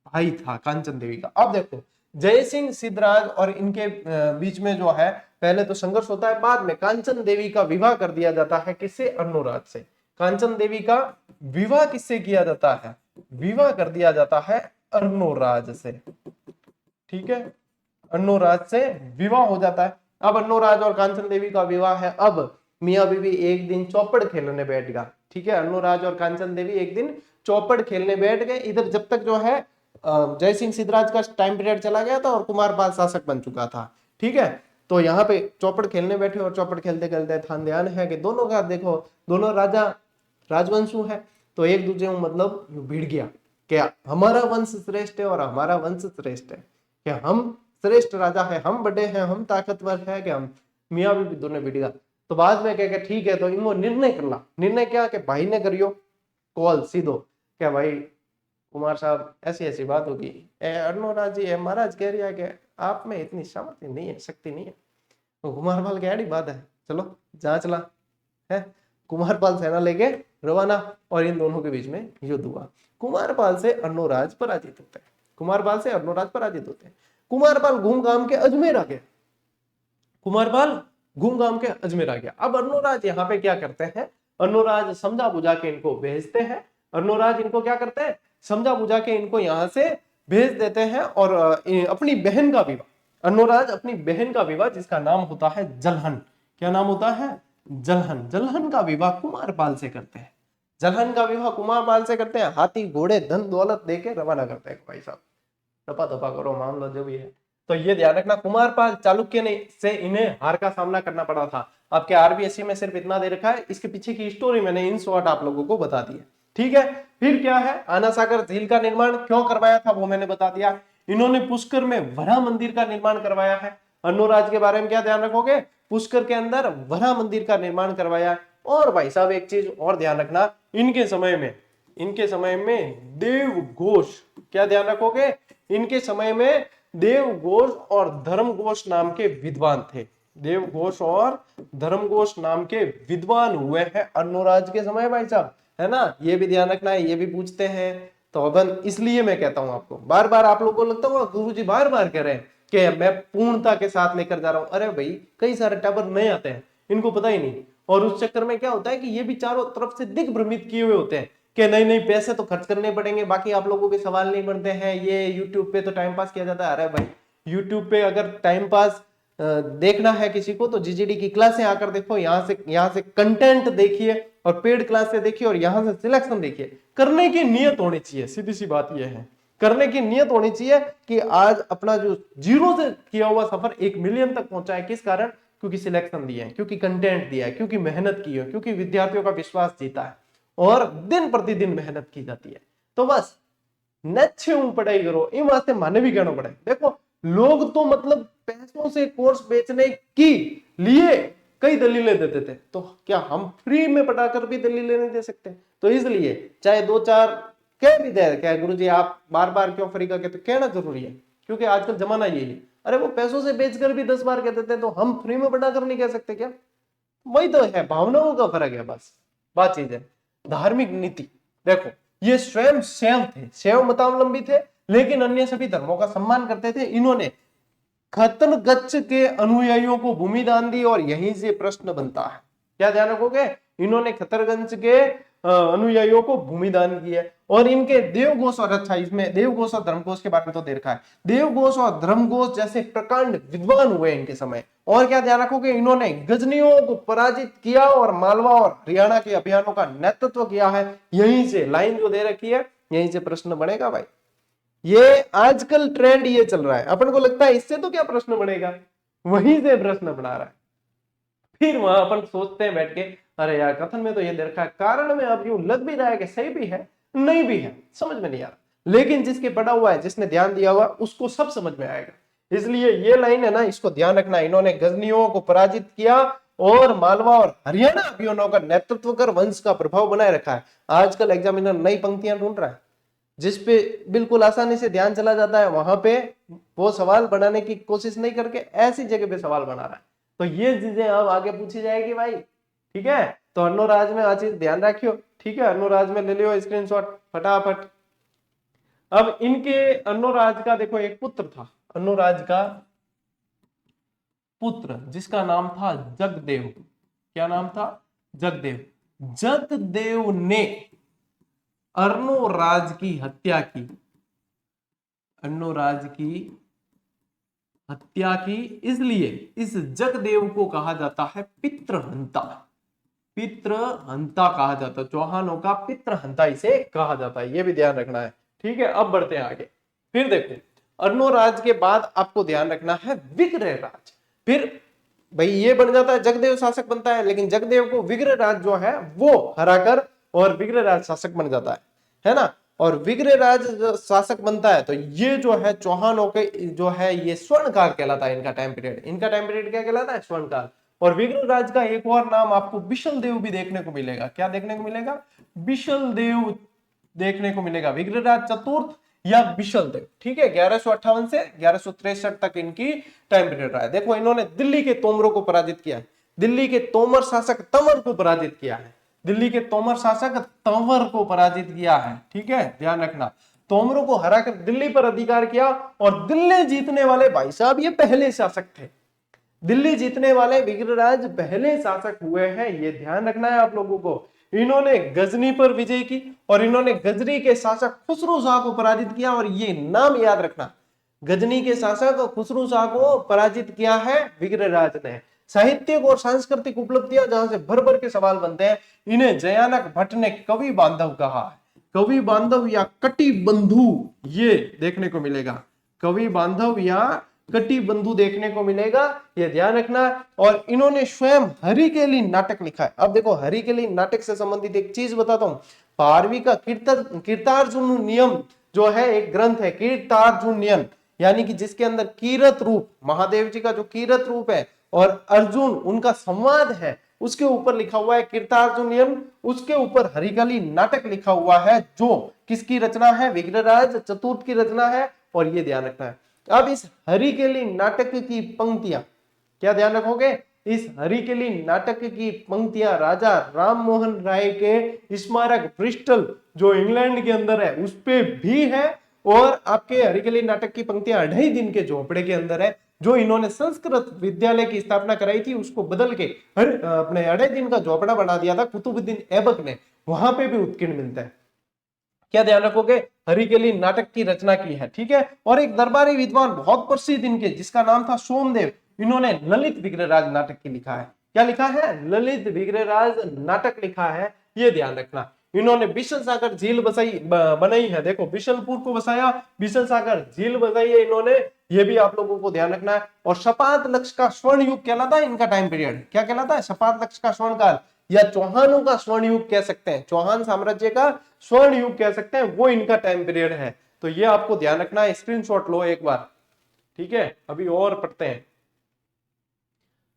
भाई था कांचन देवी का। अब देखो जय सिंह सिद्धराज और इनके बीच में जो है पहले तो संघर्ष होता है, बाद में कांचन देवी का विवाह कर दिया जाता है, किससे, अर्णोराज से। कांचन देवी का विवाह किससे किया जाता है, विवाह कर दिया जाता है अर्णोराज से, ठीक है, अर्णोराज से विवाह हो जाता है। अब अर्णोराज और कांचन देवी का विवाह है। अब मियां बीवी एक दिन चौपड़ खेलने बैठ गया, ठीक है, अर्णोराज और कांचन देवी एक दिन चौपड़ खेलने बैठ गए। इधर जब तक जो है जय सिंह सिद्धराज का टाइम पीरियड चला गया था और कुमारपाल शासक बन चुका था, ठीक है। तो यहाँ पे चौपड़ खेलने बैठे और चौपड़ खेलते खेलते ध्यान है कि दोनों का देखो दोनों राजा राजवंशु है, तो एक दूसरे में मतलब भिड़ गया, क्या हमारा वंश श्रेष्ठ है और हमारा वंश श्रेष्ठ है, क्या हम श्रेष्ठ राजा है, हम बड़े हैं, हम ताकतवर है, कि हम मियाँ बीवी दोनों भिड़ गया। तो बाद में क्या ठीक है, तो इनको निर्णय कर ला, निर्णय क्या कि भाई ने करियो कॉल सीधो, क्या भाई कुमार साहब ऐसी ऐसी बात होगी, अर्णोराज जी महाराज कह रही है कि आप में इतनी सामर्थ्य नहीं है, शक्ति नहीं है। तो कुमारपाल की बात है, चलो जांच ला है, कुमारपाल सेना लेके रवाना और इन दोनों के बीच में युद्ध हुआ, कुमारपाल से अर्णोराज पराजित होता है। कुमारपाल से अर्नोराज पराजित होते हैं। कुमारपाल घूम घाम के अजमेर आ गया, कुमारपाल घूम घाम के अजमेर आ गया। अब अर्नोराज यहाँ पे क्या करते हैं, अर्नोराज समझा बुझा के इनको भेजते हैं। अर्नोराज इनको क्या करते हैं, समझा बुझा के इनको यहाँ से भेज देते हैं और अपनी बहन का विवाह, अर्नोराज अपनी बहन का विवाह जिसका नाम होता है जलहन, क्या नाम होता है, जलहन, जलहन का विवाह कुमारपाल से करते हैं। जलहन का विवाह कुमारपाल से करते हैं, हाथी घोड़े धन दौलत देके रवाना करते हैं। भाई साहब दफा दफा करो, मामला जो भी है। तो ये ध्यान रखना, कुमारपाल चालुक्य ने से इन्हें हार का सामना करना पड़ा था। आपके आरबीएससी में सिर्फ इतना दे रखा है, इसके पीछे की स्टोरी मैंने इन शॉर्ट आप लोगों को बता दी है। ठीक है, फिर क्या है, आना सागर झील का निर्माण क्यों करवाया था वो मैंने बता दिया। इन्होंने पुष्कर में वरा मंदिर का निर्माण करवाया है। अर्नोराज के बारे में क्या ध्यान रखोगे, पुष्कर के अंदर वरा मंदिर का निर्माण करवाया। और भाई साहब एक चीज और ध्यान रखना, इनके समय में देवघोष, क्या ध्यान रखोगे, इनके समय में देवघोष और धर्मघोष नाम के विद्वान थे। देवघोष और धर्मघोष नाम के विद्वान हुए हैं अर्नोराज के समय भाई साहब, है ना। ये भी ध्यान रखना है, ये भी पूछते हैं। तो अपन इसलिए मैं कहता हूं आपको, बार बार आप लोगों को लगता होगा गुरुजी बार बार कह रहे हैं कि मैं पूर्णता के साथ लेकर जा रहा हूं। अरे भाई कई सारे टावर नए आते हैं, इनको पता ही नहीं, और उस चक्कर में क्या होता है कि ये भी चारों तरफ से दिग्भ्रमित किए हुए होते हैं कि नहीं नहीं पैसे तो खर्च करने पड़ेंगे, बाकी आप लोगों के सवाल नहीं बनते हैं, ये यूट्यूब पे तो टाइम पास किया जाता है। अरे भाई यूट्यूब पे अगर टाइम पास देखना है किसी को तो जीजीडी की क्लासें आकर देखो, यहाँ से कंटेंट देखिए और पेड क्लास से देखिए और यहाँ से सिलेक्शन देखिए। करने की नियत होनी चाहिए, सीधी सी बात यह है, करने की नियत होनी चाहिए कि आज अपना जो जीरो से किया हुआ सफर 1 मिलियन तक पहुंचा है, किस कारण, क्योंकि सिलेक्शन दिया है, क्योंकि कंटेंट दिया है, क्योंकि मेहनत की है, क्योंकि विद्यार्थियों का विश्वास जीता है और दिन प्रतिदिन मेहनत की जाती है। तो बस नच्छे पढ़ाई करो, इन वास्ते माने भी कहना पड़े। देखो लोग तो मतलब पैसों से कोर्स बेचने की लिए कई दलीलें देते थे, तो क्या हम फ्री में पढ़ाकर भी दलीलें नहीं दे सकते। तो इसलिए चाहे 2-4 कह भी दे, क्या गुरुजी आप बार बार क्यों फ्री का कहते, कहना जरूरी है, क्योंकि आजकल जमाना यही है। अरे वो पैसों से बेचकर भी 10 बार कहते थे, तो हम फ्री में पढ़ाकर नहीं कह सकते क्या। वही तो है, भावनाओं का फर्क है, बस बात चीज है। धार्मिक नीति देखो, ये स्वयं शैव थे, शैव मतावलंबी थे, लेकिन अन्य सभी धर्मों का सम्मान करते थे। इन्होंने खतनगच्छ के अनुयायियों को भूमि दान दी और यहीं से प्रश्न बनता है, क्या ध्यान रखोगे, इन्होंने खतरगंज के अनुयायियों को भूमि दान किया। और इनके देवघोष और, अच्छा इसमें देवघोष और धर्मघोष के बारे में तो दे रखा है, देवघोष और धर्मघोष जैसे प्रकांड विद्वान हुए इनके समय। और क्या ध्यान रखोगे, इन्होंने गजनियों को पराजित किया और मालवा और हरियाणा के अभियानों का नेतृत्व किया है। यहीं से लाइन जो दे रखी है, यहीं से प्रश्न बनेगा भाई। ये आजकल ट्रेंड ये चल रहा है, अपन को लगता है इससे तो क्या प्रश्न बनेगा, वहीं से प्रश्न बना रहा है। फिर वहां अपन सोचते हैं बैठ के, अरे यार कथन में तो ये दे रखा है, कारण में अब यूं लग भी रहा है कि सही भी है नहीं भी है, समझ में नहीं आ रहा। लेकिन जिसके पढ़ा हुआ है, जिसने ध्यान दिया हुआ, उसको सब समझ में आएगा। इसलिए ये लाइन है ना, इसको ध्यान रखना, इन्होंने गजनियों को पराजित किया और मालवा और हरियाणा अभियानों का नेतृत्व कर वंश का प्रभाव बनाए रखा है। आजकल एग्जामिनर नई पंक्तियां ढूंढ रहा है जिसपे बिल्कुल आसानी से ध्यान चला जाता है, वहां पे वो सवाल बनाने की कोशिश नहीं करके ऐसी जगह पे सवाल बना रहा है। तो ये चीजें अब आगे पूछी जाएगी भाई, ठीक है। तो अर्नोराज में आज ध्यान रखियो, ठीक है, अर्नोराज में ले लियो स्क्रीनशॉट फटाफट। अब इनके अर्नोराज का देखो एक पुत्र था, अर्नोराज का पुत्र जिसका नाम था जगदेव, क्या नाम था, जगदेव। जगदेव ने अर्नोराज की हत्या की, अर्नोराज की हत्या की, इसलिए इस जगदेव को कहा जाता है पितृहंता, पितृहंता कहा जाता है, चौहानों का पितृहंता इसे कहा जाता है, ये भी ध्यान रखना है, ठीक है। अब बढ़ते हैं आगे। फिर देखो अर्नोराज के बाद आपको ध्यान रखना है विग्रहराज। फिर भाई ये बन जाता है, जगदेव शासक बनता है, लेकिन जगदेव को विग्रहराज जो है वो हराकर और विग्रहराज शासक बन जाता है ना। और विग्रहराज शासक बनता है तो ये जो है चौहानों के जो है ये स्वर्णकाल कहलाता है, इनका टाइम पीरियड, इनका टाइम पीरियड क्या कहलाता है, स्वर्णकाल। और विग्रहराज का एक और नाम आपको विशल देव भी देखने को मिलेगा, क्या देखने को मिलेगा, विशल देव देखने को मिलेगा, विग्रहराज चतुर्थ या विशल देव, ठीक है। 1158 से 1163 तक इनकी टाइम पीरियड रहा है। देखो इन्होंने दिल्ली के तोमरों को पराजित किया, दिल्ली के तोमर शासक तंवर को पराजित किया है, दिल्ली के तोमर शासक तंवर को पराजित किया है, ठीक है, ध्यान रखना। तोमरों को हराकर दिल्ली पर अधिकार किया और दिल्ली जीतने वाले भाई साहब ये पहले शासक थे। दिल्ली जीतने वाले विग्रहराज पहले शासक हुए हैं, ये ध्यान रखना है आप लोगों को। इन्होंने गजनी पर विजय की और इन्होंने गजनी के शासक खुसरो शाह को पराजित किया, और ये नाम याद रखना, गजनी के शासक खुसरो शाह को पराजित किया है विग्रहराज ने। साहित्यिक और सांस्कृतिक उपलब्धियां जहां से भर भर के सवाल बनते हैं, इन्हें जयानक भट्ट ने कवि बांधव कहा है। कवि बांधव या कटि बंधु ये देखने को मिलेगा, कवि बांधव या कटि बंधु देखने को मिलेगा, ये ध्यान रखना। और इन्होंने स्वयं हरिकेली नाटक लिखा है। अब देखो हरिकेली नाटक से संबंधित एक चीज बताता हूं, भारवी का कीर्तार्जुन नियम जो है एक ग्रंथ है, कीर्तार्जुन नियम, यानी कि जिसके अंदर कीरत रूप, महादेव जी का जो कीरत रूप है और अर्जुन उनका संवाद है, उसके ऊपर लिखा हुआ है कीर्तार्जुन नियम। उसके ऊपर हरिकेली नाटक लिखा हुआ है, जो किसकी रचना है, विग्रहराज चतुर्थ की रचना है, और ये ध्यान रखना है। अब इस हरिकेली नाटक की पंक्तियां क्या ध्यान रखोगे, इस हरिकेली नाटक की पंक्तियां राजा राम मोहन राय के स्मारक ब्रिस्टल जो इंग्लैंड के अंदर है उस पे भी है, और आपके हरिकेली नाटक की पंक्तियां 2.5 दिन के झोपड़े के अंदर है, जो इन्होंने संस्कृत विद्यालय की स्थापना कराई थी, उसको बदल के अपने 2.5 दिन का झोपड़ा बना दिया था कुतुबुद्दीन ऐबक ने, वहां पे भी उत्कीर्ण मिलता है। क्या ध्यान रखोगे, हरिकेली नाटक की रचना की है, ठीक है। और एक दरबारी विद्वान बहुत प्रसिद्ध इनके, जिसका नाम था सोमदेव, इन्होंने ललित विग्रहराज नाटक की लिखा है। क्या लिखा है, ललित विग्रहराज नाटक लिखा है, ये ध्यान रखना। इन्होंने बिशन सागर झील बनाई है, देखो बिशनपुर को बसाया, बिशन सागर झील बनाई है इन्होंने, ये भी आप लोगों को ध्यान रखना है। और शपात लक्ष्य का स्वर्ण युग कहलाता है इनका टाइम पीरियड, क्या कहलाता है, शपात लक्ष्य का स्वर्ण काल, या चौहानों का स्वर्ण युग कह सकते हैं, चौहान साम्राज्य का स्वर्ण युग कह सकते हैं, वो इनका टाइम पीरियड है। तो ये आपको ध्यान रखना है, स्क्रीनशॉट लो एक बार, ठीक है। अभी और पढ़ते हैं,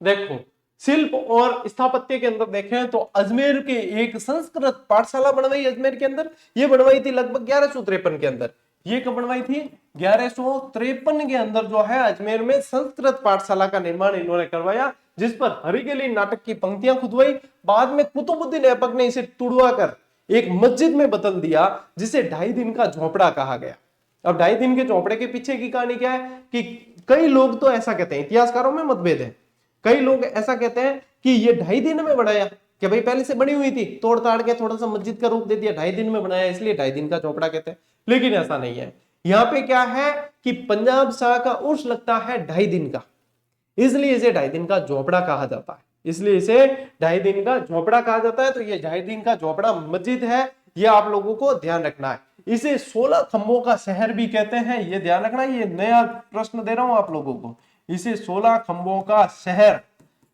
देखो शिल्प और स्थापत्य के अंदर देखें तो अजमेर के एक संस्कृत पाठशाला बनवाई अजमेर के अंदर, ये बनवाई थी लगभग 1153 के अंदर। ये कब बनवाई थी, 1153 के अंदर जो है अजमेर में संस्कृत पाठशाला का निर्माण इन्होंने करवाया, जिस पर हरिकेली नाटक की पंक्तियां खुदवाई। बाद में कुतुबुद्दीन ऐबक ने इसे तुड़वा कर एक मस्जिद में बदल दिया, जिसे 2.5 दिन का झोपड़ा कहा गया। अब 2.5 दिन के झोपड़े के पीछे की कहानी क्या है कि कई लोग तो ऐसा कहते हैं, इतिहासकारों में मतभेद है, कई लोग ऐसा कहते हैं कि ये 2.5 दिन में बनाया, कि भाई पहले से बनी हुई थी, तोड़ ताड़ के थोड़ा सा मस्जिद का रूप दे दिया, 2.5 दिन में बनाया, इसलिए 2.5 दिन का झोपड़ा कहते हैं। लेकिन ऐसा नहीं है, यहाँ पे क्या है कि पंजाब शाह का उर्स लगता है 2.5 दिन का, इसलिए इसे 2.5 दिन का झोपड़ा कहा जाता है, इसलिए इसे 2.5 दिन का झोपड़ा कहा जाता है। तो ये 2.5 दिन का झोपड़ा मस्जिद है, ये आप लोगों को ध्यान रखना है। इसे 16 खंभों का शहर भी कहते हैं, ये ध्यान रखना, ये नया प्रश्न दे रहा हूं आप लोगों को, इसे 16 खंभों का शहर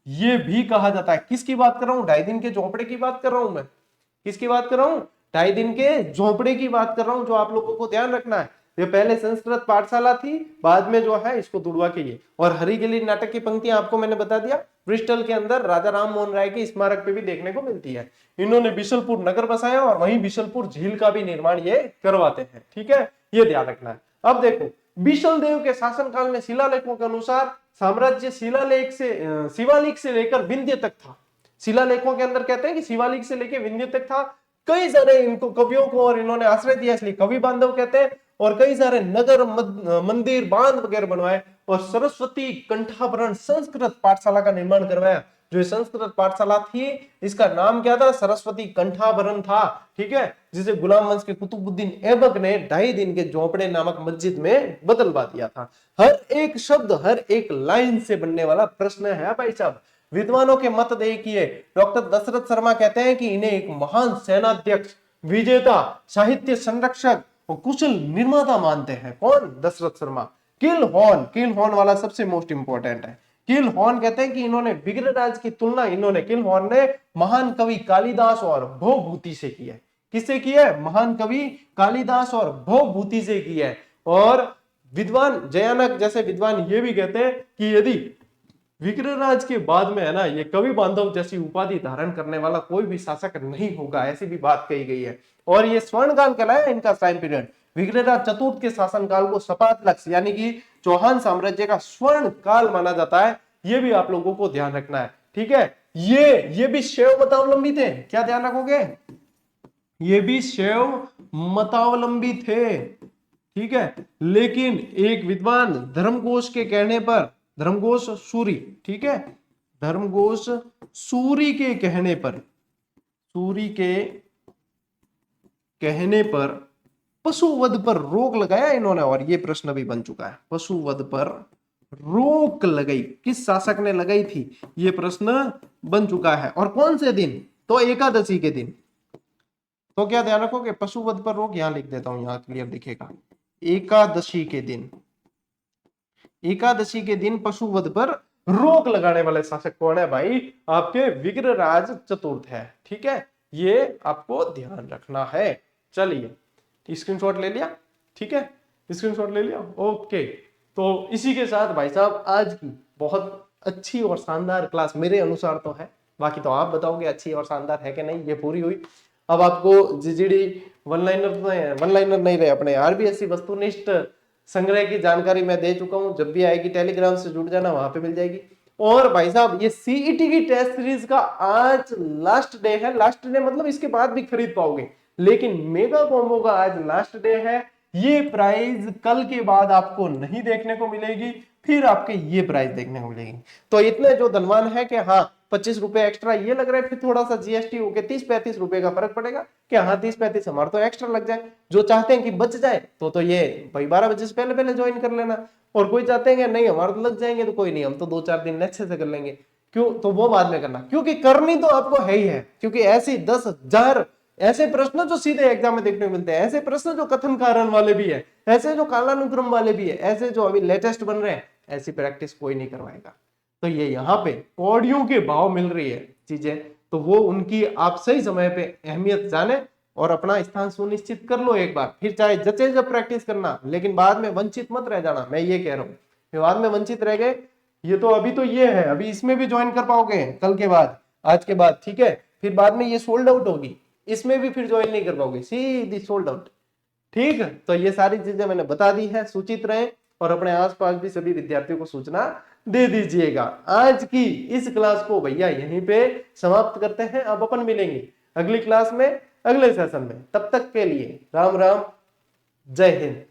ये भी कहा जाता है। किसकी बात कर रहा हूं, 2.5 दिन के झोपड़े की बात कर रहा हूं मैं, किसकी बात कर रहा हूं, 2.5 दिन के झोपड़े की बात कर रहा हूं, जो आप लोगों को ध्यान रखना है। ये पहले संस्कृत पाठशाला थी, बाद में जो है इसको तुड़वा के ये, और हरिकेली नाटक की पंक्तियां आपको मैंने बता दिया, ब्रिस्टल के अंदर राजा राम मोहन राय के स्मारक पे भी देखने को मिलती है। इन्होंने बिशलपुर नगर बसाया और वहीं बिशलपुर झील का भी निर्माण ये करवाते हैं, ठीक है, ये ध्यान रखना है। अब देखो बिशल देव के शासनकाल में शिलालेखों के अनुसार साम्राज्य शिवालिक से लेकर विंध्य तक था। शिलालेखों के अंदर कहते हैं कि शिवालिक से लेकर विंध्य तक था। कई सारे इनको कवियों को और इन्होंने आश्रय दिया, इसलिए कवि बांधव कहते हैं। और कई सारे नगर मंदिर बांध वगैरह बनवाए, और सरस्वती कंठाभरण संस्कृत पाठशाला का निर्माण करवाया। जो संस्कृत पाठशाला थी इसका नाम क्या था, सरस्वती कंठाभरण था, ठीक है, जिसे गुलाम वंश के कुतुबुद्दीन ऐबक ने 2.5 दिन के झोपड़े नामक मस्जिद में बदलवा दिया था। हर एक शब्द हर एक लाइन से बनने वाला प्रश्न है भाई साहब। विद्वानों के मत देखिए, डॉक्टर दशरथ शर्मा कहते हैं कि इन्हें एक महान सेनाध्यक्ष, विजेता, साहित्य संरक्षक और कुशल निर्माता मानते हैं। कौन, दशरथ शर्मा। किल हॉर्न वाला सबसे मोस्ट इंपोर्टेंट है। किल हॉर्न कहते हैं कि इन्होंने विग्रहराज की तुलना किल हॉर्न ने महान कवि कालिदास और भवभूति से की है। किससे की है, महान कवि कालिदास और भवभूति से की है। और विद्वान जयानक जैसे विद्वान ये भी कहते हैं कि यदि विग्रहराज के बाद में है ना, ये कवि बांधव जैसी उपाधि धारण करने वाला कोई भी शासक नहीं होगा, ऐसी भी बात कही गई है। और ये स्वर्णकाल कहलाया इनका टाइम पीरियड। विग्रहराज चतुर्थ के शासनकाल को शपात लक्ष्य यानी कि चौहान साम्राज्य का स्वर्ण काल माना जाता है। ये भी आप लोगों को ध्यान रखना है, ठीक है। ये भी शैव मतावलंबी थे, क्या ध्यान रखोगे, ये भी शैव मतावलंबी थे, ठीक है। लेकिन एक विद्वान धर्मघोष के कहने पर, धर्मघोष सूरी, ठीक है, धर्मघोष सूरी के कहने पर, सूरी के कहने पर पशुवध पर रोक लगाया इन्होंने। और ये प्रश्न भी बन चुका है, पशुवध पर रोक लगाई, किस शासक ने लगाई थी, ये प्रश्न बन चुका है। और कौन से दिन, तो एकादशी के दिन। तो क्या ध्यान रखोगे, पशुवध पर रोक, यहां लिख देता हूं, यहां क्लियर दिखेगा, एकादशी के दिन, एकादशी के दिन पशुवध पर रोक लगाने वाले शासक कौन है भाई, आपके विग्रहराज चतुर्थ है, ठीक है, ये आपको ध्यान रखना है। चलिए स्क्रीनशॉट ले लिया, ठीक है, स्क्रीनशॉट ले लिया, ओके। तो इसी के साथ भाई साहब आज की बहुत अच्छी और शानदार क्लास मेरे अनुसार तो है, बाकी तो आप बताओगे अच्छी और शानदार है कि नहीं, ये पूरी हुई। अब आपको जीजीडी वन लाइनर नहीं रहे, अपने आरबीएससी वस्तुनिष्ठ संग्रह की जानकारी मैं दे चुका हूं, जब भी आएगी टेलीग्राम से जुड़ जाना, वहां पे मिल जाएगी। और भाई साहब ये सीईटी की टेस्ट सीरीज का आज लास्ट डे है, लास्ट डे मतलब इसके बाद भी खरीद पाओगे, लेकिन मेगा कॉम्बो का आज लास्ट डे है। ये प्राइस कल के बाद आपको नहीं देखने को मिलेगी, फिर आपके ये प्राइस देखने को मिलेगी। तो इतने जो धनवान है कि हाँ 25 रुपए एक्स्ट्रा ये लग रहा है, फिर थोड़ा सा जीएसटी होके 30-35 रुपए का फर्क पड़ेगा कि हाँ 30-35 हमारा तो एक्स्ट्रा लग जाए। जो चाहते हैं कि बच जाए तो ये भाई 12 बजे से पहले पहले ज्वाइन कर लेना, और कोई चाहते हैं नहीं हमारा तो लग जाएंगे, तो कोई नहीं, हम तो 2-4 दिन अच्छे से कर लेंगे, क्यों, तो वो बाद में करना, क्योंकि करनी तो आपको है ही है। क्योंकि ऐसी 10,000 ऐसे प्रश्न जो सीधे एग्जाम में देखने को मिलते हैं, ऐसे प्रश्न जो कथन कारण वाले भी है, ऐसे जो कालानुक्रम वाले भी है, ऐसे जो अभी लेटेस्ट बन रहे हैं, ऐसी प्रैक्टिस कोई नहीं करवाएगा। तो ये यहाँ पे ऑडियो के भाव मिल रही है चीजें, तो वो उनकी आप सही समय पे अहमियत जाने और अपना स्थान सुनिश्चित कर लो एक बार, फिर चाहे जचे जब प्रैक्टिस करना, लेकिन बाद में वंचित मत रह जाना, मैं ये कह रहा हूँ। बाद में वंचित रह गए, ये तो अभी तो ये है, अभी इसमें भी ज्वाइन कर पाओगे कल के बाद, आज के बाद, ठीक है, फिर बाद में ये सोल्ड आउट होगी, इसमें भी फिर ज्वाइन नहीं कर पाओगे, सीधी सोल्ड आउट, ठीक है। तो ये सारी चीजें मैंने बता दी है, सूचित रहे और अपने आसपास भी सभी विद्यार्थियों को सूचना दे दीजिएगा। आज की इस क्लास को भैया यहीं पे समाप्त करते हैं, अब अपन मिलेंगे अगली क्लास में, अगले सेशन में, तब तक के लिए राम राम, जय हिंद।